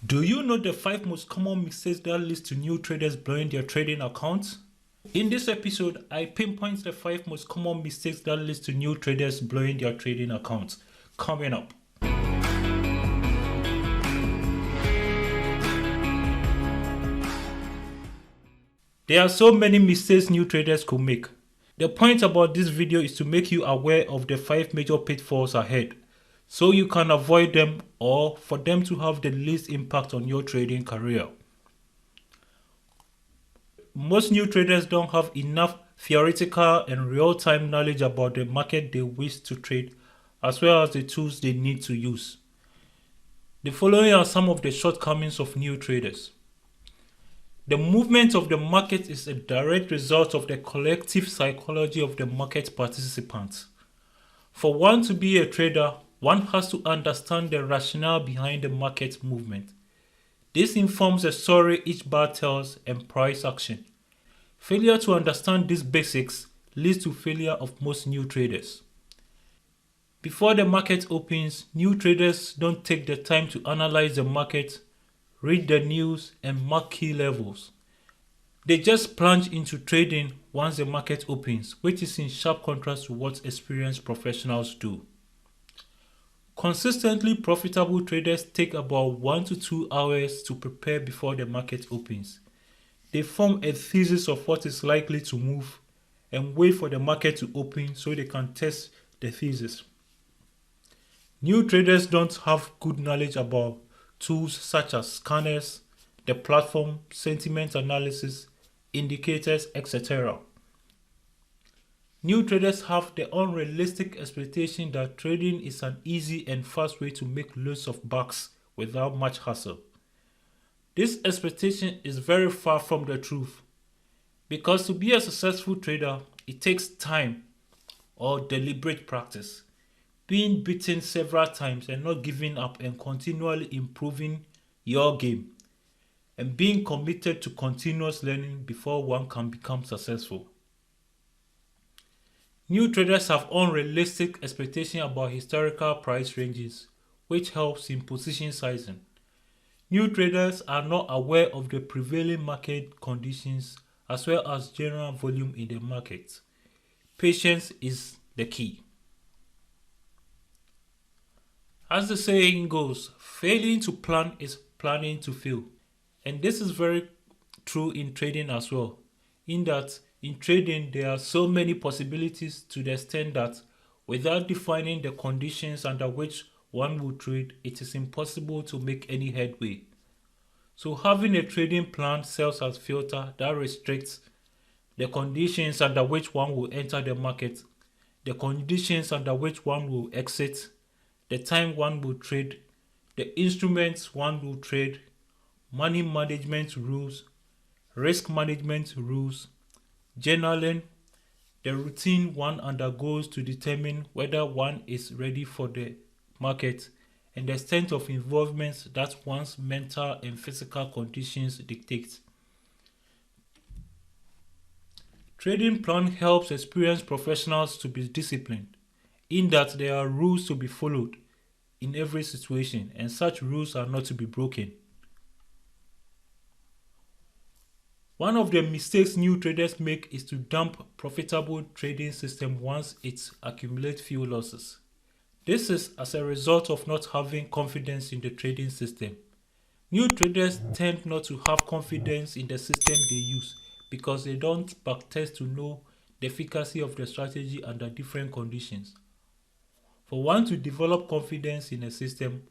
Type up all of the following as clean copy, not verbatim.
Do you know the 5 most common mistakes that lead to new traders blowing their trading accounts? In this episode, I pinpoint the 5 most common mistakes that lead to new traders blowing their trading accounts. Coming up. There are so many mistakes new traders could make. The point about this video is to make you aware of the 5 major pitfalls ahead, so you can avoid them or for them to have the least impact on your trading career. Most new traders don't have enough theoretical and real-time knowledge about the market they wish to trade, as well as the tools they need to use. The following are some of the shortcomings of new traders. The movement of the market is a direct result of the collective psychology of the market participants. For one to be a trader, one has to understand the rationale behind the market movement. This informs the story each bar tells and price action. Failure to understand these basics leads to failure of most new traders. Before the market opens, new traders don't take the time to analyze the market, read the news, and mark key levels. They just plunge into trading once the market opens, which is in sharp contrast to what experienced professionals do. Consistently profitable traders take about 1 to 2 hours to prepare before the market opens. They form a thesis of what is likely to move and wait for the market to open so they can test the thesis. New traders don't have good knowledge about tools such as scanners, the platform, sentiment analysis, indicators, etc. New traders have the unrealistic expectation that trading is an easy and fast way to make loads of bucks without much hassle. This expectation is very far from the truth, because to be a successful trader, it takes time or deliberate practice, being beaten several times and not giving up and continually improving your game, and being committed to continuous learning before one can become successful. New traders have unrealistic expectations about historical price ranges, which helps in position sizing. New traders are not aware of the prevailing market conditions as well as general volume in the market. Patience is the key. As the saying goes, failing to plan is planning to fail. And this is very true in trading as well, in that in trading there are so many possibilities to the extent that without defining the conditions under which one will trade, it is impossible to make any headway. So having a trading plan serves as filter that restricts the conditions under which one will enter the market, the conditions under which one will exit, the time one will trade, the instruments one will trade, money management rules, risk management rules, journaling, the routine one undergoes to determine whether one is ready for the market, and the extent of involvement that one's mental and physical conditions dictate. Trading plan helps experienced professionals to be disciplined, in that there are rules to be followed in every situation, and such rules are not to be broken. One of the mistakes new traders make is to dump profitable trading system once it accumulates few losses. This is as a result of not having confidence in the trading system. New traders tend not to have confidence in the system they use because they don't backtest to know the efficacy of the strategy under different conditions. For one to develop confidence in a system,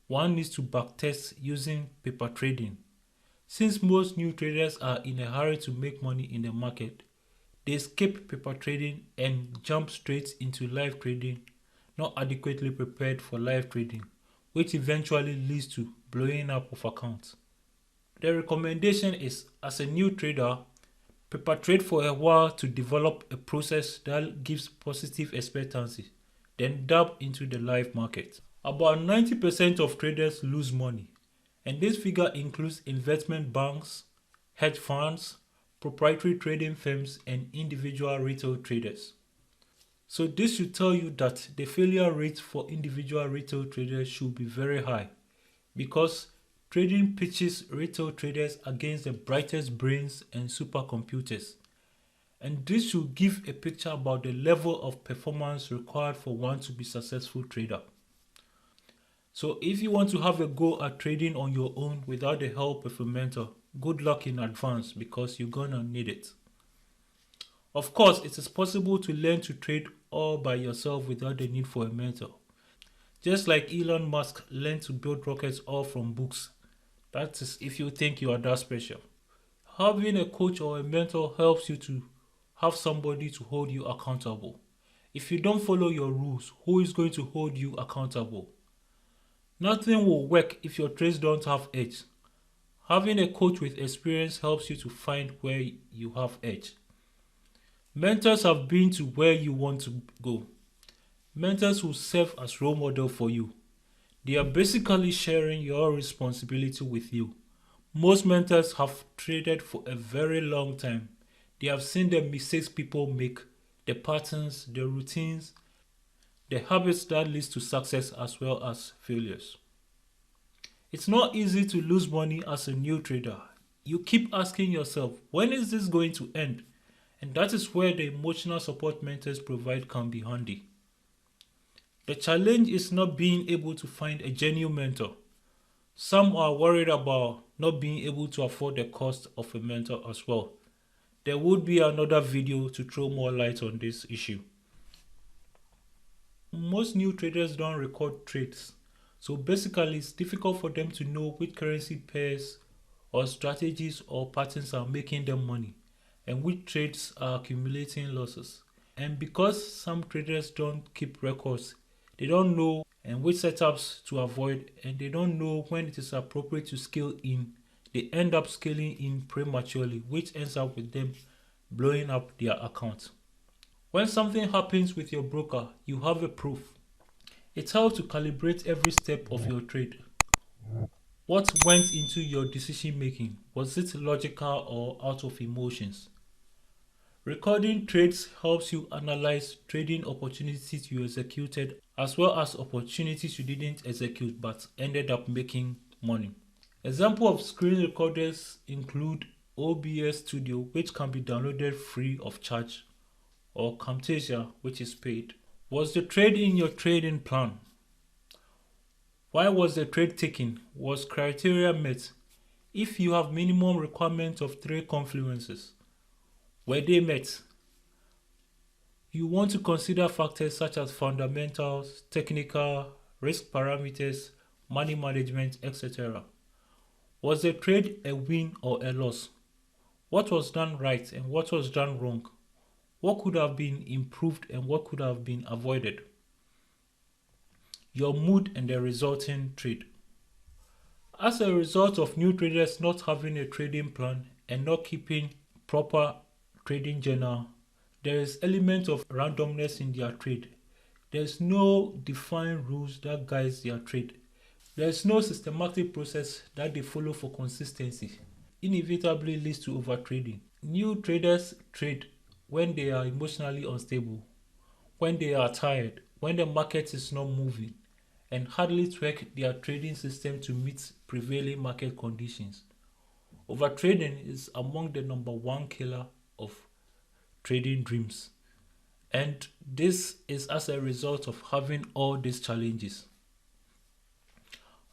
one needs to backtest using paper trading. Since most new traders are in a hurry to make money in the market, they skip paper trading and jump straight into live trading, not adequately prepared for live trading, which eventually leads to blowing up of accounts. The recommendation is, as a new trader, paper trade for a while to develop a process that gives positive expectancy, then dab into the live market. About 90% of traders lose money, and this figure includes investment banks, hedge funds, proprietary trading firms, and individual retail traders. So this should tell you that the failure rate for individual retail traders should be very high, because Trading pitches retail traders against the brightest brains and supercomputers. And this should give a picture about the level of performance required for one to be a successful trader. So if you want to have a go at trading on your own without the help of a mentor, good luck in advance because you're gonna need it. Of course, it is possible to learn to trade all by yourself without the need for a mentor. Just like Elon Musk learned to build rockets all from books. That is if you think you are that special. Having a coach or a mentor helps you to have somebody to hold you accountable. If you don't follow your rules, who is going to hold you accountable? Nothing will work if your trades don't have edge. Having a coach with experience helps you to find where you have edge. Mentors have been to where you want to go. Mentors will serve as role model for you. They are basically sharing your responsibility with you. Most mentors have traded for a very long time. They have seen the mistakes people make, the patterns, the routines, the habits that leads to success as well as failures. It's not easy to lose money as a new trader. You keep asking yourself, when is this going to end? And that is where the emotional support mentors provide can be handy. The challenge is not being able to find a genuine mentor. Some are worried about not being able to afford the cost of a mentor as well. There would be another video to throw more light on this issue. Most new traders don't record trades, so basically it's difficult for them to know which currency pairs or strategies or patterns are making them money and which trades are accumulating losses. And because some traders don't keep records, they don't know and which setups to avoid, and they don't know when it is appropriate to scale in. They end up scaling in prematurely, which ends up with them blowing up their account. When something happens with your broker, you have a proof. It helps to calibrate every step of your trade. What went into your decision making? Was it logical or out of emotions? Recording trades helps you analyze trading opportunities you executed as well as opportunities you didn't execute but ended up making money. Example of screen recorders include OBS Studio, which can be downloaded free of charge, or Camtasia, which is paid. Was the trade in your trading plan? Why was the trade taken? Was criteria met? If you have minimum requirement of 3 confluences, were they met? You want to consider factors such as fundamentals, technical, risk parameters, money management, etc. Was the trade a win or a loss? What was done right and what was done wrong? What could have been improved and what could have been avoided? Your mood and the resulting trade. As a result of new traders not having a trading plan and not keeping proper trading journal, there is element of randomness in their trade. There's no defined rules that guides their trade. There's no systematic process that they follow for consistency. Inevitably leads to overtrading. New traders trade when they are emotionally unstable, when they are tired, when the market is not moving, and hardly tweak their trading system to meet prevailing market conditions. Overtrading is among the number one killer of trading dreams. And this is as a result of having all these challenges.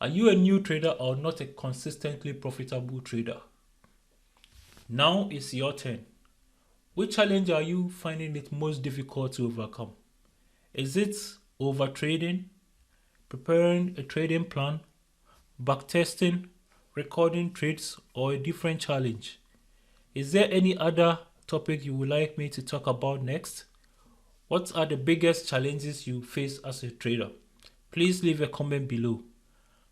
Are you a new trader or not a consistently profitable trader? Now is your turn. Which challenge are you finding it most difficult to overcome? Is it overtrading, preparing a trading plan, backtesting, recording trades, or a different challenge? Is there any other topic you would like me to talk about next? What are the biggest challenges you face as a trader? Please leave a comment below.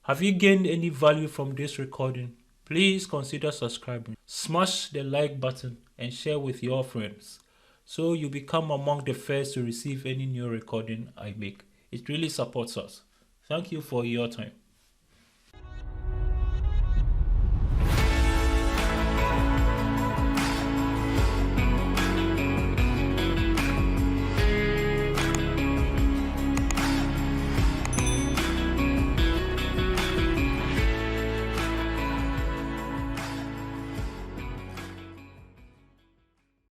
Have you gained any value from this recording? Please consider subscribing. Smash the like button and share with your friends so you become among the first to receive any new recording I make. It really supports us. Thank you for your time.